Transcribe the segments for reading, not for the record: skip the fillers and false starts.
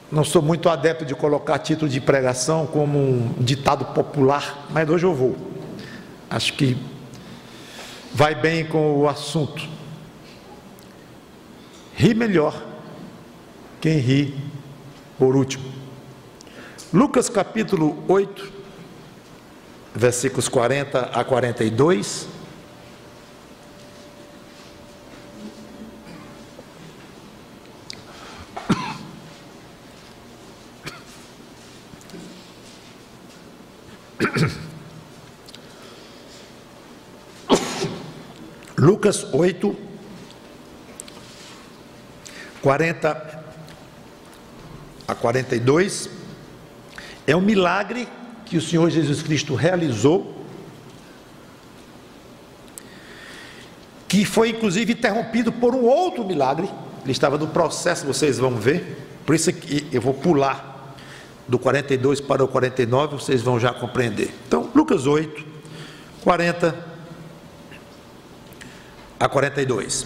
Não sou muito adepto de colocar título de pregação como um ditado popular, mas hoje eu vou. Acho que vai bem com o assunto. Ri melhor quem ri por último. Lucas capítulo 8, versículos 40 a 42. Lucas 8, 40 a 42, é um milagre que o Senhor Jesus Cristo realizou, que foi inclusive interrompido por um outro milagre. Ele estava no processo, vocês vão ver, por isso que eu vou pular do 42 para o 49, vocês vão já compreender. Então, Lucas 8, 40 a 42.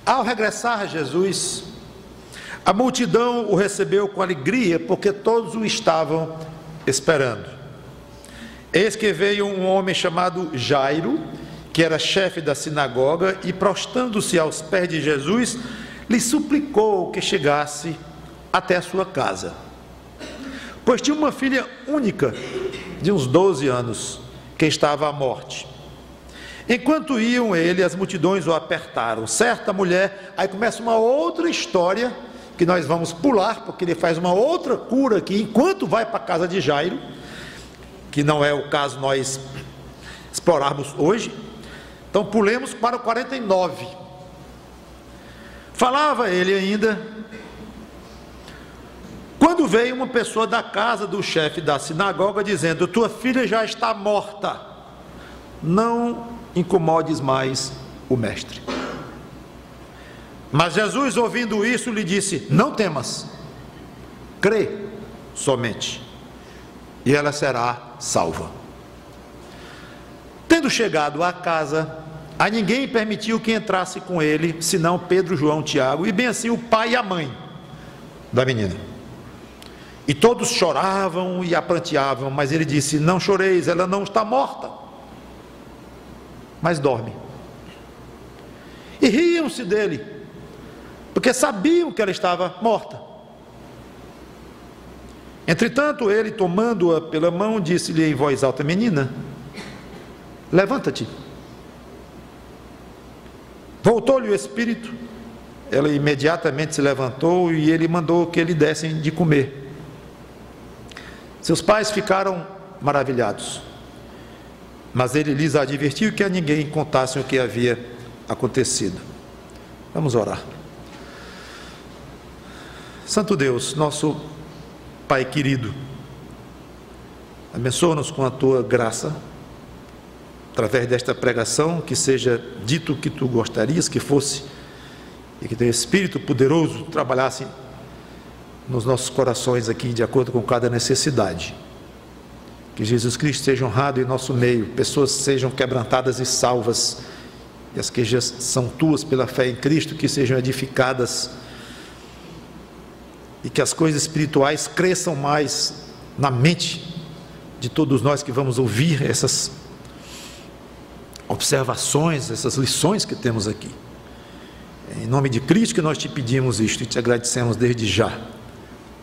Ao regressar Jesus, a multidão o recebeu com alegria, porque todos o estavam esperando. Eis que veio um homem chamado Jairo, que era chefe da sinagoga, e prostrando-se aos pés de Jesus, lhe suplicou que chegasse até a sua casa, pois tinha uma filha única, de uns 12 anos, que estava à morte. Enquanto iam ele, as multidões o apertaram. Certa mulher, aí começa uma outra história, que nós vamos pular, porque ele faz uma outra cura aqui, enquanto vai para a casa de Jairo, que não é o caso nós explorarmos hoje. Então pulemos para o 49. Falava ele ainda, quando veio uma pessoa da casa do chefe da sinagoga, dizendo: tua filha já está morta, não incomodes mais o mestre. Mas Jesus, ouvindo isso, lhe disse: não temas, crê somente, e ela será salva. Tendo chegado à casa, a ninguém permitiu que entrasse com ele, senão Pedro, João, Tiago, e bem assim o pai e a mãe da menina. E todos choravam e a pranteavam, mas ele disse: não choreis, ela não está morta, mas dorme. E riam-se dele, porque sabiam que ela estava morta. Entretanto, ele, tomando-a pela mão, disse-lhe em voz alta: menina, levanta-te. Voltou-lhe o espírito, ela imediatamente se levantou, e ele mandou que lhe dessem de comer. Seus pais ficaram maravilhados, mas ele lhes advertiu que a ninguém contassem o que havia acontecido. Vamos orar. Santo Deus, nosso Pai querido, abençoa-nos com a tua graça, através desta pregação, que seja dito o que tu gostarias que fosse, e que teu Espírito poderoso trabalhasse nos nossos corações aqui, de acordo com cada necessidade. Que Jesus Cristo seja honrado em nosso meio, pessoas sejam quebrantadas e salvas, e as que já são tuas pela fé em Cristo, que sejam edificadas, e que as coisas espirituais cresçam mais na mente de todos nós que vamos ouvir essas observações, essas lições que temos aqui. É em nome de Cristo que nós te pedimos isto e te agradecemos desde já.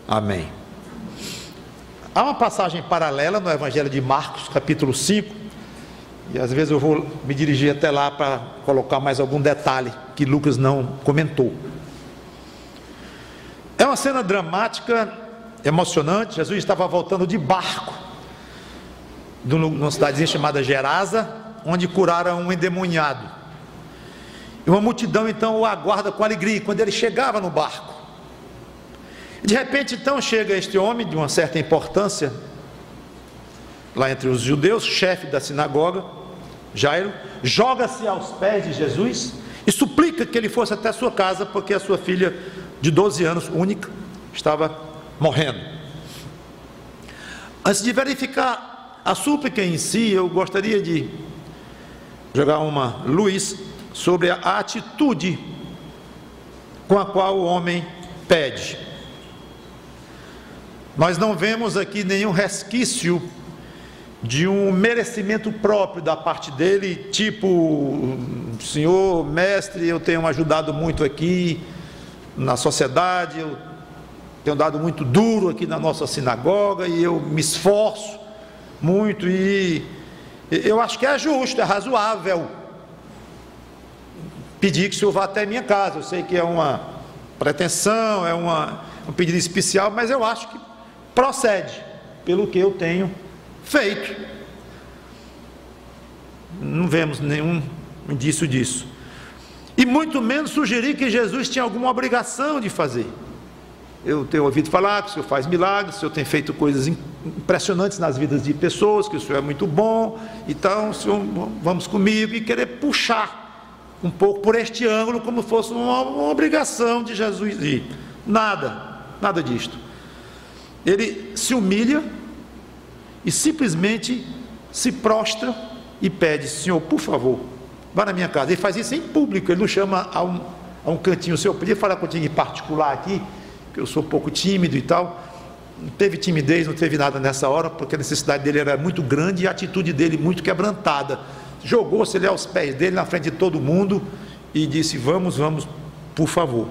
Amém. Há uma passagem paralela no Evangelho de Marcos, capítulo 5, e às vezes eu vou me dirigir até lá para colocar mais algum detalhe que Lucas não comentou. É uma cena dramática, emocionante. Jesus estava voltando de barco numa cidadezinha chamada Gerasa, onde curaram um endemoniado, e uma multidão então o aguarda com alegria quando ele chegava no barco. De repente então chega este homem de uma certa importância lá entre os judeus, chefe da sinagoga, Jairo, joga-se aos pés de Jesus e suplica que ele fosse até a sua casa, porque a sua filha de 12 anos, única, estava morrendo. Antes de verificar a súplica em si, eu gostaria de jogar uma luz sobre a atitude com a qual o homem pede. Nós não vemos aqui nenhum resquício de um merecimento próprio da parte dele, tipo, senhor, mestre, eu tenho ajudado muito aqui na sociedade, eu tenho dado muito duro aqui na nossa sinagoga e eu me esforço muito e eu acho que é justo, é razoável pedir que o senhor vá até minha casa. Eu sei que é uma pretensão, é um pedido especial, mas eu acho que procede pelo que eu tenho feito. Não vemos nenhum indício disso, e muito menos sugerir que Jesus tinha alguma obrigação de fazer. Eu tenho ouvido falar que o senhor faz milagres, o senhor tem feito coisas impressionantes nas vidas de pessoas, que o senhor é muito bom, então o senhor, vamos comigo, e querer puxar um pouco por este ângulo, como fosse uma obrigação de Jesus ir. Nada disto. Ele se humilha e simplesmente se prostra e pede: senhor, por favor, vá na minha casa. Ele faz isso em público, ele não chama a um cantinho. Senhor, eu podia falar contigo em particular aqui, que eu sou um pouco tímido e tal. Não teve timidez, não teve nada nessa hora, porque a necessidade dele era muito grande e a atitude dele muito quebrantada. Jogou-se ele aos pés dele, na frente de todo mundo, e disse: vamos, por favor.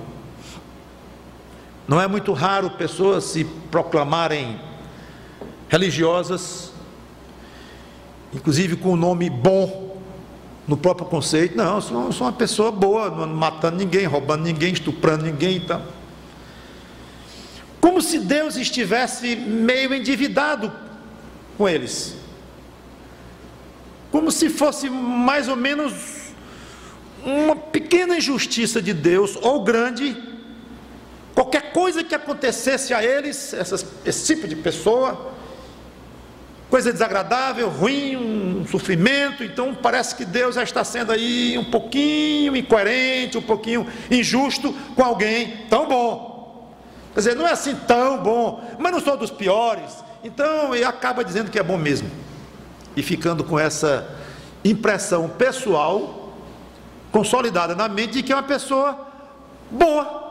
Não é muito raro pessoas se proclamarem religiosas, inclusive com o nome bom no próprio conceito. Não, eu sou uma pessoa boa, não matando ninguém, roubando ninguém, estuprando ninguém, então. Como se Deus estivesse meio endividado com eles, como se fosse mais ou menos uma pequena injustiça de Deus, ou grande. Qualquer coisa que acontecesse a eles, esse tipo de pessoa, coisa desagradável, ruim, um sofrimento, então parece que Deus já está sendo aí um pouquinho incoerente, um pouquinho injusto com alguém tão bom. Quer dizer, não é assim tão bom, mas não sou dos piores, então ele acaba dizendo que é bom mesmo, e ficando com essa impressão pessoal consolidada na mente de que é uma pessoa boa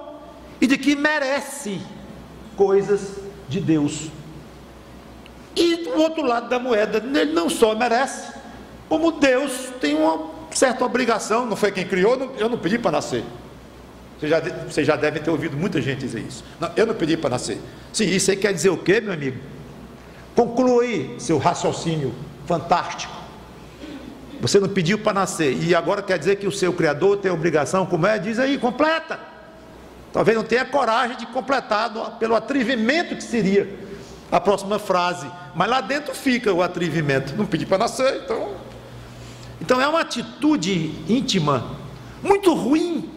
e de que merece coisas de Deus. E do outro lado da moeda, ele não só merece, como Deus tem uma certa obrigação. Não foi quem criou, eu não pedi para nascer. Vocês já devem ter ouvido muita gente dizer isso. Não, eu não pedi para nascer. Sim, isso aí quer dizer o quê, meu amigo? Conclui seu raciocínio fantástico. Você não pediu para nascer, e agora quer dizer que o seu Criador tem obrigação? Como é? Diz aí, completa. Talvez não tenha coragem de completar pelo atrevimento que seria a próxima frase, mas lá dentro fica o atrevimento. Não pedi para nascer, então é uma atitude íntima muito ruim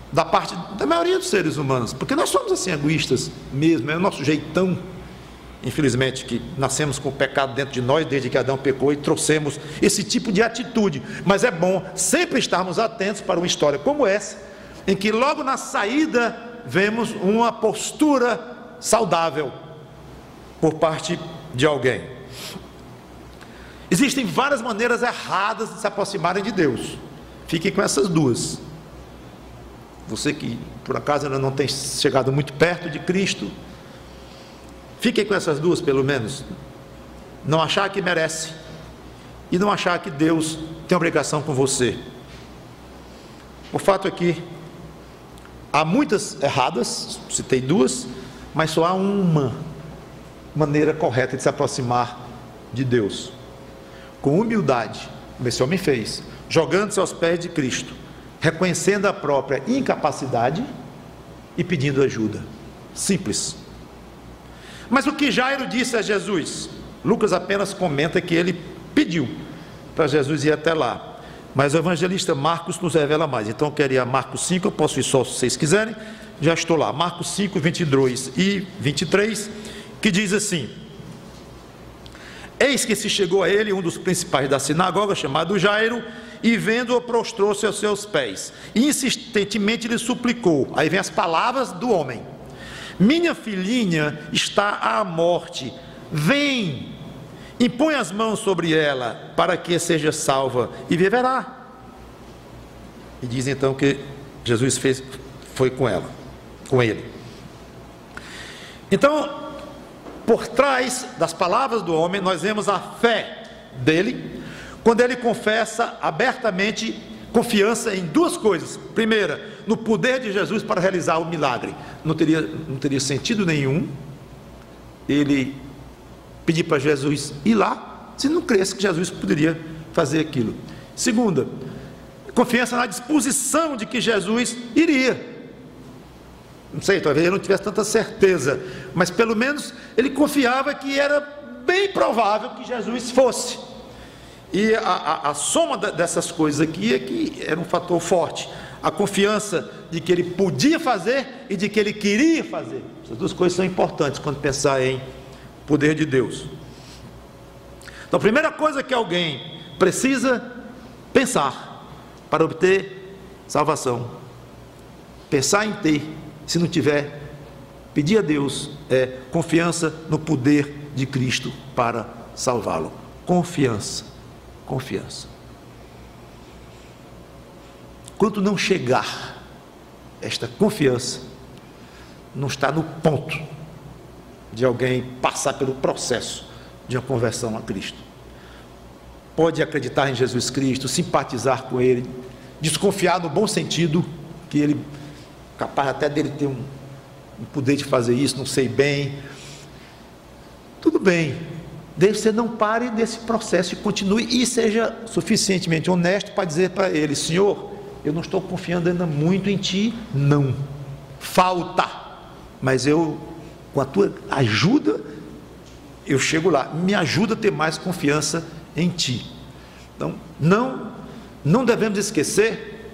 da parte da maioria dos seres humanos, porque nós somos assim egoístas mesmo, é o nosso jeitão, infelizmente, que nascemos com o pecado dentro de nós desde que Adão pecou, e trouxemos esse tipo de atitude. Mas é bom sempre estarmos atentos para uma história como essa, em que logo na saída vemos uma postura saudável por parte de alguém. Existem várias maneiras erradas de se aproximarem de Deus. Fiquem com essas duas. Você que por acaso ainda não tem chegado muito perto de Cristo, fiquem com essas duas pelo menos. Não achar que merece, e não achar que Deus tem obrigação com você. O fato é que há muitas erradas, citei duas, mas só há uma maneira correta de se aproximar de Deus: com humildade, como esse homem fez, jogando-se aos pés de Cristo, reconhecendo a própria incapacidade e pedindo ajuda. Simples. Mas o que Jairo disse a Jesus? Lucas apenas comenta que ele pediu para Jesus ir até lá, mas o evangelista Marcos nos revela mais. Então eu quero ir a Marcos 5, eu posso ir só se vocês quiserem, já estou lá. Marcos 5, 22 e 23, que diz assim: eis que se chegou a ele um dos principais da sinagoga, chamado Jairo, e vendo-o prostrou-se aos seus pés, e insistentemente lhe suplicou. Aí vem as palavras do homem: minha filhinha está à morte, vem, impõe as mãos sobre ela, para que seja salva e viverá. E diz então que Jesus foi com ele. Então, por trás das palavras do homem, nós vemos a fé dele, quando ele confessa abertamente confiança em duas coisas. Primeira, no poder de Jesus para realizar o milagre. Não teria sentido nenhum ele pedir para Jesus ir lá, se não cresce que Jesus poderia fazer aquilo. Segunda, confiança na disposição de que Jesus iria. Não sei, talvez ele não tivesse tanta certeza, mas pelo menos ele confiava que era bem provável que Jesus fosse. E a soma dessas coisas aqui é que era um fator forte. A confiança de que ele podia fazer e de que ele queria fazer. Essas duas coisas são importantes quando pensar em poder de Deus. Então, a primeira coisa que alguém precisa pensar para obter salvação, pensar em ter, se não tiver, pedir a Deus, é confiança no poder de Cristo para salvá-lo. Confiança. Quando não chegar esta confiança, não está no ponto de alguém passar pelo processo de uma conversão a Cristo. Pode acreditar em Jesus Cristo, simpatizar com Ele, desconfiar no bom sentido, que Ele, capaz até dele ter um poder de fazer isso, não sei bem. Tudo bem, desde que você não pare nesse processo e continue e seja suficientemente honesto para dizer para Ele: Senhor, eu não estou confiando ainda muito em Ti, não, falta, mas eu, com a Tua ajuda, eu chego lá, me ajuda a ter mais confiança em Ti. Então, não devemos esquecer,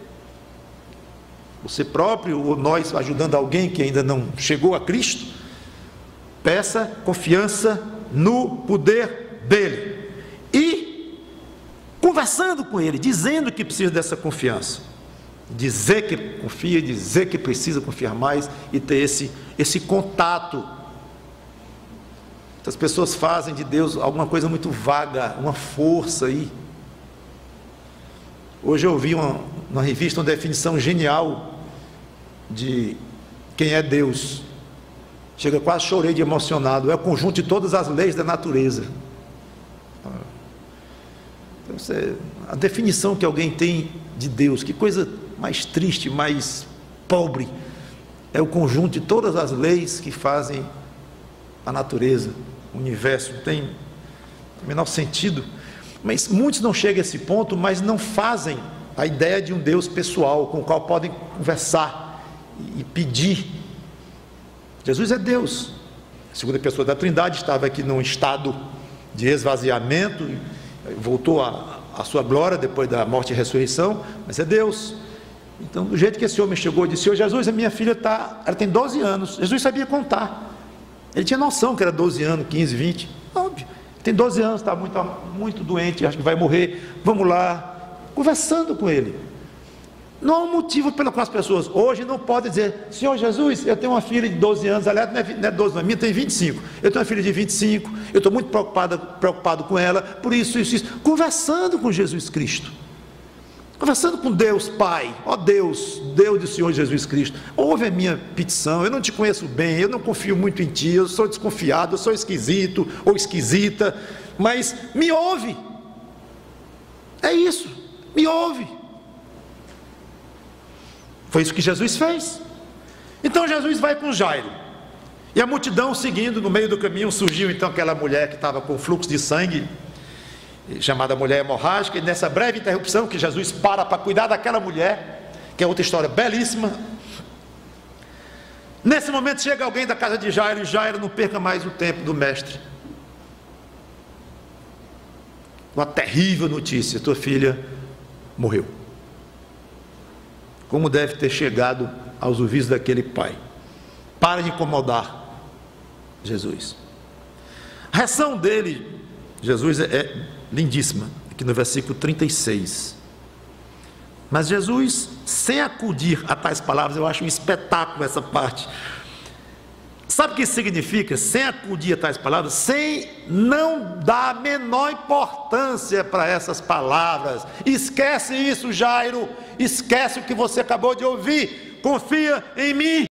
você próprio ou nós ajudando alguém que ainda não chegou a Cristo, peça confiança no poder dele e conversando com ele, dizendo que precisa dessa confiança, dizer que confia, dizer que precisa confiar mais e ter esse contato. As pessoas fazem de Deus alguma coisa muito vaga, uma força aí. Hoje eu vi uma revista, uma definição genial de quem é Deus. Chega, quase chorei de emocionado. É o conjunto de todas as leis da natureza. Então, a definição que alguém tem de Deus, que coisa mais triste, mais pobre, é o conjunto de todas as leis que fazem a natureza, o universo. Não tem o menor sentido. Mas muitos não chegam a esse ponto, mas não fazem a ideia de um Deus pessoal, com o qual podem conversar e pedir. Jesus é Deus. A segunda pessoa da Trindade estava aqui num estado de esvaziamento, voltou à sua glória depois da morte e ressurreição, mas é Deus. Então, do jeito que esse homem chegou e disse: Senhor Jesus, a minha filha ela tem 12 anos. Jesus sabia contar. Ele tinha noção que era 12 anos, 15, 20. Óbvio. Tem 12 anos, está muito doente, acho que vai morrer. Vamos lá, conversando com ele. Não há um motivo pelo qual as pessoas hoje não podem dizer: Senhor Jesus, eu tenho uma filha de 12 anos, aliás, não é 12, não, a minha tem 25. Eu tenho uma filha de 25, eu estou muito preocupado com ela, por isso. Conversando com Jesus Cristo, conversando com Deus Pai: ó Deus do Senhor Jesus Cristo, ouve a minha petição, eu não te conheço bem, eu não confio muito em Ti, eu sou desconfiado, eu sou esquisito ou esquisita, mas me ouve. É isso, me ouve. Foi isso que Jesus fez. Então Jesus vai com Jairo, e a multidão seguindo. No meio do caminho surgiu então aquela mulher que estava com fluxo de sangue, chamada mulher hemorrágica, e nessa breve interrupção que Jesus para cuidar daquela mulher, que é outra história belíssima, nesse momento chega alguém da casa de Jairo, e Jairo não perca mais o tempo do mestre. Uma terrível notícia: tua filha morreu. Como deve ter chegado aos ouvidos daquele pai? Para de incomodar Jesus. A reação dele, Jesus, é lindíssima, aqui no versículo 36. Mas Jesus, sem acudir a tais palavras, eu acho um espetáculo essa parte. Sabe o que isso significa? Sem acudir a tais palavras, sem não dar a menor importância para essas palavras. Esquece isso, Jairo, esquece o que você acabou de ouvir, confia em mim.